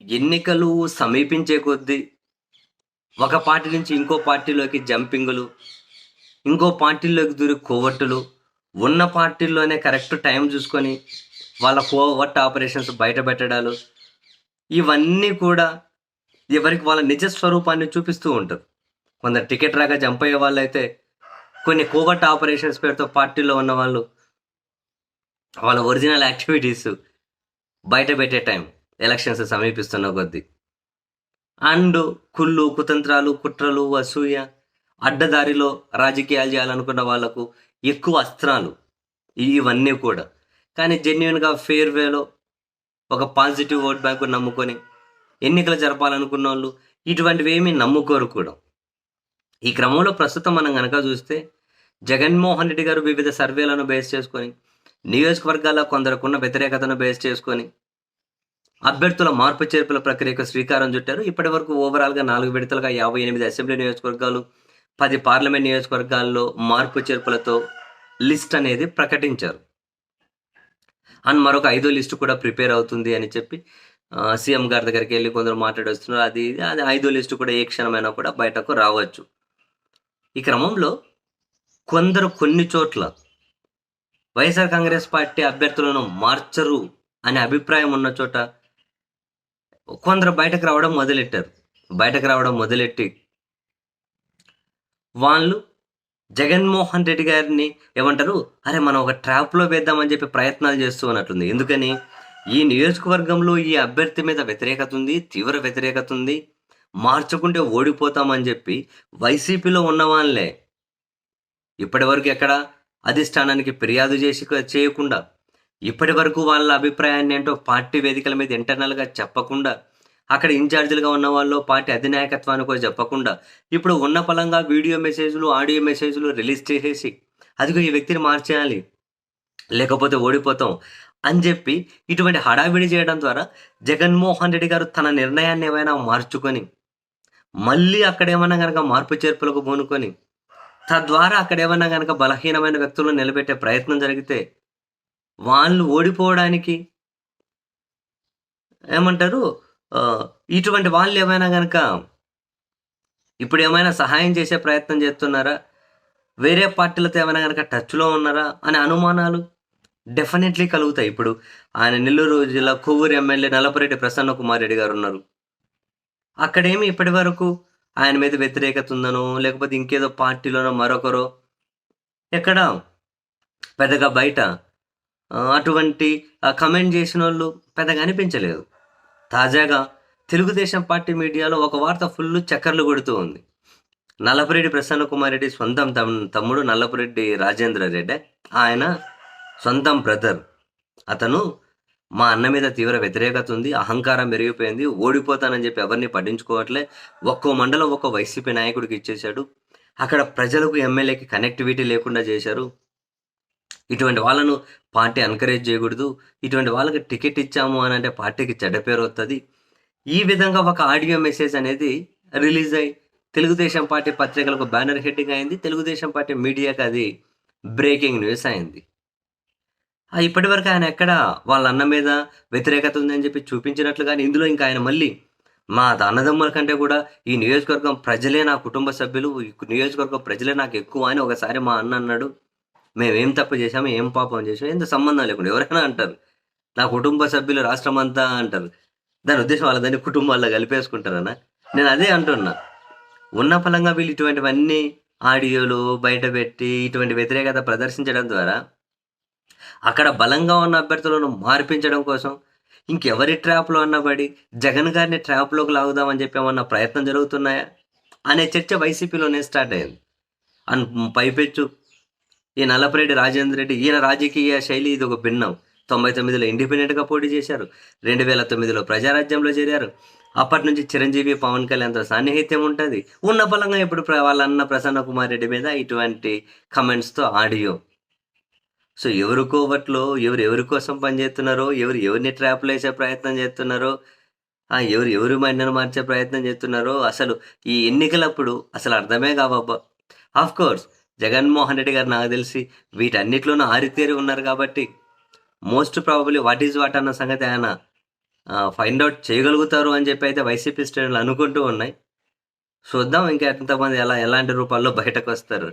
ఎన్నికలు సమీపించే కొద్దీ ఒక పార్టీ నుంచి ఇంకో పార్టీలోకి జంపింగులు, ఇంకో పార్టీలోకి దూరి కోవట్టులు, ఉన్న పార్టీల్లోనే కరెక్ట్ టైం చూసుకొని వాళ్ళ కోవట్ ఆపరేషన్స్ బయట పెట్టడాలు, ఇవన్నీ కూడా ఎవరికి వాళ్ళ నిజ స్వరూపాన్ని చూపిస్తూ ఉంటారు. కొందరు టికెట్ రాక జంప్ అయ్యే వాళ్ళైతే కొన్ని కోవట్ ఆపరేషన్స్ పేరుతో పార్టీలో ఉన్న వాళ్ళు వాళ్ళ ఒరిజినల్ యాక్టివిటీస్ బయట పెట్టే టైం ఎలక్షన్స్ సమీపిస్తున్న కొద్దీ. అండ్ కుళ్ళు, కుతంత్రాలు, కుట్రలు, అసూయ, అడ్డదారిలో రాజకీయాలు చేయాలనుకున్న వాళ్ళకు ఎక్కువ అస్త్రాలు ఇవన్నీ కూడా. కానీ జెన్యున్గా ఫేర్ వేలో ఒక పాజిటివ్ ఓట్ బ్యాంకు నమ్ముకొని ఎన్నికలు జరపాలనుకున్న వాళ్ళు ఇటువంటివి ఏమీ నమ్ముకోరు కూడా. ఈ క్రమంలో ప్రస్తుతం మనం కనుక చూస్తే జగన్మోహన్ రెడ్డి గారు వివిధ సర్వేలను బేస్ చేసుకొని, నియోజకవర్గాల్లో కొందరుకున్న వ్యతిరేకతను బేస్ చేసుకొని అభ్యర్థుల మార్పు చేర్పుల ప్రక్రియకు శ్రీకారం చుట్టారు. ఇప్పటి వరకు ఓవరాల్గా 4 విడతలుగా 58 అసెంబ్లీ నియోజకవర్గాలు, 10 పార్లమెంట్ నియోజకవర్గాల్లో మార్పు చేర్పులతో లిస్ట్ అనేది ప్రకటించారు. అండ్ మరొక 5వ లిస్టు కూడా ప్రిపేర్ అవుతుంది అని చెప్పి సీఎం గారి దగ్గరికి వెళ్ళి కొందరు మాట్లాడొస్తున్నారు. అది 5వ లిస్టు కూడా ఏ క్షణమైనా కూడా బయటకు రావచ్చు. ఈ క్రమంలో కొందరు కొన్ని చోట్ల వైఎస్ఆర్ కాంగ్రెస్ పార్టీ అభ్యర్థులను మార్చరు అనే అభిప్రాయం ఉన్న చోట కొందరు బయటకు రావడం మొదలెట్టి వాళ్ళు జగన్మోహన్ రెడ్డి గారిని ఏమంటారు, అరే మనం ఒక ట్రాప్లో వేద్దామని చెప్పి ప్రయత్నాలు చేస్తూ ఉన్నట్లుంది. ఎందుకని ఈ నియోజకవర్గంలో ఈ అభ్యర్థి మీద వ్యతిరేకత ఉంది, తీవ్ర వ్యతిరేకత ఉంది, మార్చుకుంటే ఓడిపోతామని చెప్పి వైసీపీలో ఉన్న వాళ్ళే ఇప్పటి వరకు ఎక్కడ అధిష్టానానికి ఫిర్యాదు చేయకుండా, ఇప్పటి వరకు వాళ్ళ అభిప్రాయాన్ని ఏంటో పార్టీ వేదికల మీద ఇంటర్నల్గా చెప్పకుండా, అక్కడ ఇన్ఛార్జీలుగా ఉన్న వాళ్ళు పార్టీ అధినాయకత్వానికి చెప్పకుండా, ఇప్పుడు ఉన్న పలంగా వీడియో మెసేజ్లు, ఆడియో మెసేజ్లు రిలీజ్ చేసేసి అదిగో ఈ వ్యక్తిని మార్చేయాలి లేకపోతే ఓడిపోతాం అని చెప్పి ఇటువంటి హడావిడి చేయడం ద్వారా జగన్మోహన్ రెడ్డి గారు తన నిర్ణయాన్ని ఏమైనా మార్చుకొని మళ్ళీ అక్కడ ఏమన్నా కనుక మార్పు చేర్పులకు పూనుకొని తద్వారా అక్కడ ఏమన్నా కనుక బలహీనమైన వ్యక్తులను నిలబెట్టే ప్రయత్నం జరిగితే వాళ్ళు ఓడిపోవడానికి ఏమంటారు, ఇటువంటి వాళ్ళు ఏమైనా కనుక ఇప్పుడు ఏమైనా సహాయం చేసే ప్రయత్నం చేస్తున్నారా, వేరే పార్టీలతో ఏమైనా కనుక టచ్లో ఉన్నారా అనే అనుమానాలు డెఫినెట్లీ కలుగుతాయి. ఇప్పుడు ఆయన నెల్లూరు జిల్లా కొవ్వూరు ఎమ్మెల్యే నల్లపురెడ్డి ప్రసన్న కుమార్ రెడ్డి గారు ఉన్నారు. అక్కడేమి ఇప్పటి వరకు ఆయన మీద వ్యతిరేకత ఉందనో లేకపోతే ఇంకేదో పార్టీలోనో మరొకరో ఎక్కడ పెద్దగా బయట అటువంటి కమెంట్ చేసిన వాళ్ళు పెద్దగా అనిపించలేదు. తాజాగా తెలుగుదేశం పార్టీ మీడియాలో ఒక వార్త ఫుల్ చక్కర్లు కొడుతూ ఉంది. నల్లపురెడ్డి ప్రసన్న కుమార్ రెడ్డి సొంతం తమ్ముడు నల్లపురెడ్డి రాజేంద్ర రెడ్డి, ఆయన సొంతం బ్రదర్. అతను మా అన్న మీద తీవ్ర వ్యతిరేకత ఉంది, అహంకారం పెరిగిపోయింది, ఓడిపోతానని చెప్పి ఎవరిని పట్టించుకోవట్లే, ఒక్కో మండలం ఒక్కో వైసీపీ నాయకుడికి ఇచ్చేశాడు, అక్కడ ప్రజలకు ఎమ్మెల్యేకి కనెక్టివిటీ లేకుండా చేశారు, ఇటువంటి వాళ్ళను పార్టీ ఎంకరేజ్ చేయకూడదు, ఇటువంటి వాళ్ళకి టికెట్ ఇచ్చాము అని అంటే పార్టీకి చెడ్డ పేరు వస్తుంది. ఈ విధంగా ఒక ఆడియో మెసేజ్ అనేది రిలీజ్ అయ్యి తెలుగుదేశం పార్టీ పత్రికలకు బ్యానర్ హెడ్డింగ్ అయింది, తెలుగుదేశం పార్టీ మీడియాకి అది బ్రేకింగ్ న్యూస్ అయింది. ఇప్పటి వరకు ఆయన ఎక్కడ వాళ్ళ అన్న మీద వ్యతిరేకత ఉందని చెప్పి చూపించినట్లు, కానీ ఇందులో ఇంకా ఆయన మళ్ళీ మా అన్నదమ్ముల కంటే కూడా ఈ నియోజకవర్గం ప్రజలే నా కుటుంబ సభ్యులు, ఈ నియోజకవర్గం ప్రజలే నాకు ఎక్కువ అని ఒకసారి మా అన్న అన్నాడు. మేమేం తప్పు చేశాము, ఏం పాపం చేసాము, ఎంత సంబంధం లేకుండా ఎవరైనా అంటారు నా కుటుంబ సభ్యులు రాష్ట్రం అంతా అంటారు. దాని ఉద్దేశం వాళ్ళందరినీ కుటుంబాల్లో కలిపేసుకుంటారన్నా. నేను అదే అంటున్నా, ఉన్న ఫలంగా వీళ్ళు ఇటువంటివన్నీ ఆడియోలు బయట పెట్టి ఇటువంటి వ్యతిరేకత ప్రదర్శించడం ద్వారా అక్కడ బలంగా ఉన్న అభ్యర్థులను మార్పించడం కోసం ఇంకెవరి ట్రాప్లో అన్నబడి జగన్ గారిని ట్రాప్లోకి లాగుదామని చెప్పి ఏమన్నా ప్రయత్నం జరుగుతున్నాయా అనే చర్చ వైసీపీలోనే స్టార్ట్ అయింది. అండ్ పైపెచ్చు ఈ నల్లపురెడ్డి రాజేంద్ర రెడ్డి, ఈయన రాజకీయ శైలి ఇది ఒక భిన్నం. 99లో ఇండిపెండెంట్గా పోటీ చేశారు, 2009లో ప్రజారాజ్యంలో చేరారు, అప్పటి నుంచి చిరంజీవి పవన్ కళ్యాణ్తో సాన్నిహిత్యం ఉంటుంది. ఉన్న బలంగా ఇప్పుడు వాళ్ళ అన్న ప్రసన్న కుమార్ రెడ్డి మీద ఇటువంటి కమెంట్స్తో ఆడియో. సో ఎవరి కోవట్లో ఎవరి కోసం పనిచేస్తున్నారో, ఎవరిని ట్రాప్లో వేసే ప్రయత్నం చేస్తున్నారో, ఎవరు మైండ్ను మార్చే ప్రయత్నం చేస్తున్నారో అసలు ఈ ఎన్నికలప్పుడు అసలు అర్థమే కావబ్బా. ఆఫ్ కోర్స్ జగన్మోహన్ రెడ్డి గారు నాకు తెలిసి వీటన్నిటిలోనూ ఆరితేరి ఉన్నారు కాబట్టి most probably what is what అన్న సంగతి ఆయన ఫైండ్ ఔట్ చేయగలుగుతారు అని చెప్పి అయితే వైసీపీ శ్రేణులు అనుకుంటూ ఉన్నాయి. చూద్దాం ఇంకా ఎంతమంది ఎలాంటి రూపాల్లో బయటకొస్తారు.